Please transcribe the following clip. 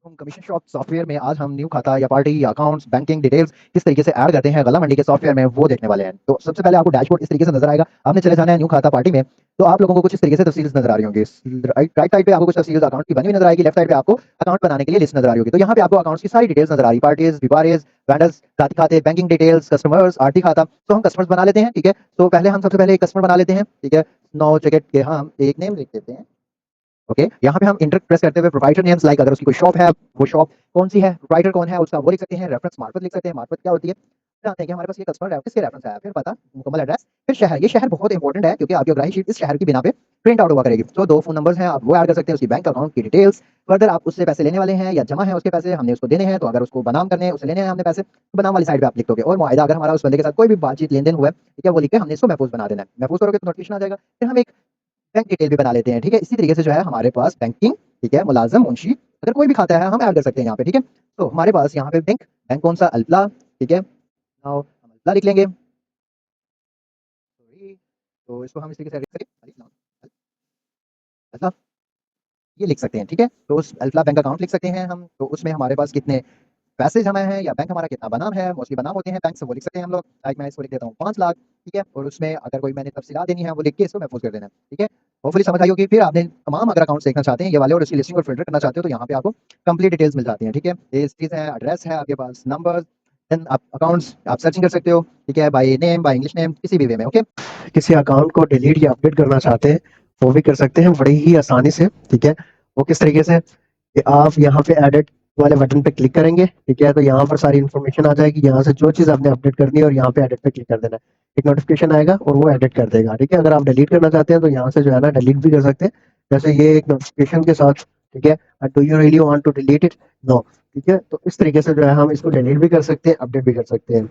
हम commission shop software में आज हम न्यू खाता या पार्टी या अकाउंट्स बैंकिंग डिटेल्स किस तरीके से ऐड करते हैं गला मंडी के सॉफ्टवेयर में वो देखने वाले हैं। तो सबसे पहले आपको डैशबोर्ड इस तरीके से नजर आएगा। आपने चले जाना है न्यू खाता पार्टी में, तो आप लोगों को कुछ इस तरीके से तफसील नजर आ रही होंगी। राइट साइड पे आपको कुछ तफसील अकाउंट की बनी हुई नजर आएगी, लेफ्ट साइड पे आपको अकाउंट बनाने के लिए लिस्ट नजर आ रही होगी। तो यहाँ पे आपको अकाउंट्स की सारी डिटेल्स नजर आ रही, पार्टीज, व्यापारीज, वेंडर्स, साथी खाते, बैंकिंग डिटेल्स, कस्टमर्स, आरती खाता। तो हम कस्टमर्स बना लेते हैं, ठीक है। तो पहले हम सबसे पहले एक कस्टमर बना लेते हैं, ठीक है। नो टिकट के हम एक नेम लिख देते हैं। ओके, यहाँ पे हम इंटर प्रेस करते हुए प्रोप्राइटर नेम्स, लाइक अगर उसकी कोई शॉप है, वो शॉप कौन सी है, प्रोप्राइटर कौन है उसका वो लिख सकते हैं। रेफरेंस मार्फत लिख सकते हैं। मार्फत क्या होती है, जानते हैं कि हमारे पास ये कस्टमर किसके रेफरेंस है, फिर पता, मुकम्मल एड्रेस, फिर शहर। ये शहर बहुत इंपॉर्टेंट है क्योंकि आपकी ग्राही शीट इस शहर की बिना पे प्रिंट आउट हुआ करेगी। तो 2 फोन नंबर्स हैं, आप वो ऐड कर सकते हैं, उसकी बैंक अकाउंट की डिटेल्स। फर्दर आप उससे पैसे लेने वाले हैं या जमा है उसके पैसे हमने उसको देने हैं, तो अगर उसको बनाम करने हैं, उसे लेने हैं हमने पैसे, तो बनाम वाली साइड पे आप लिख दोगे। और मुआहिदा, अगर हमारा उस बंदे के साथ कोई भी बातचीत लेन देन हुआ है, ठीक है, वो लिख के हमने इसको महफूज बना देना है। महफूज करोगे तो नोटिफिकेशन आ जाएगा। फिर हम एक बैंक डिटेल भी बना लेते हैं, ठीक है। इसी तरीके से जो है हमारे पास बैंकिंग, ठीक है, मुलाजम, मुंशी, अगर कोई भी खाता है हम ऐड कर सकते हैं यहाँ पे, ठीक है। तो हमारे पास यहाँ पे बैंक, बैंक कौन सा, अल्फला, ठीक है। नाउ हम अल्फला लिख लेंगे। सॉरी, तो इसको हम इस तरीके से edit करें, अलिफ लाम, अल्फला, ये लिख सकते हैं, ठीक है। तो उस अल्फला बैंक अकाउंट लिख सकते हैं हम। तो उसमें हमारे पास कितने पैसे जमा हैं या बैंक हमारा कितना बनाम है, मोस्टली बनाम होते हैं बैंक से, वो लिख सकते हैं हम लोग। लाइक मैं इसको लिख देता हूँ 5 लाख, ठीक है। और उसमें अगर कोई मैंने तफसीलात देनी है वो लिख के इसको महफूज कर देना है, ठीक है। होपफुली समझ आई होगी। फिर आपने तमाम अगर अकाउंट्स देखना चाहते हैं ये वाले और उसकी लिस्टिंग और फिल्टर करना चाहते हो, तो यहाँ पे आपको कंप्लीट डिटेल्स मिल जाती हैं, ठीक है। ये चीज़ है, एड्रेस है आपके पास, नंबर, देन आप अकाउंट्स आप सर्चिंग कर सकते हो, ठीक है, by name, by English name, किसी भी वे में, ओके। किसी अकाउंट को डिलीट या अपडेट करना चाहते हैं वो भी कर सकते हैं बड़ी ही आसानी से, ठीक है। वो किस तरीके से कि आप यहाँ पे एडिट वाले बटन पे क्लिक करेंगे, ठीक है। तो यहाँ पर सारी इन्फॉर्मेशन आ जाएगी, यहाँ से जो चीज़ आपने अपडेट करनी है और यहाँ पे एडिट पे क्लिक कर देना है, एक नोटिफिकेशन आएगा और वो एडिट कर देगा, ठीक है। अगर आप डिलीट करना चाहते हैं तो यहाँ से जो है ना डिलीट भी कर सकते हैं, जैसे ये एक नोटिफिकेशन के साथ, ठीक है। Do you really want to delete it, no, ठीक है। तो इस तरीके से जो है हम इसको डिलीट भी कर सकते हैं, अपडेट भी कर सकते हैं।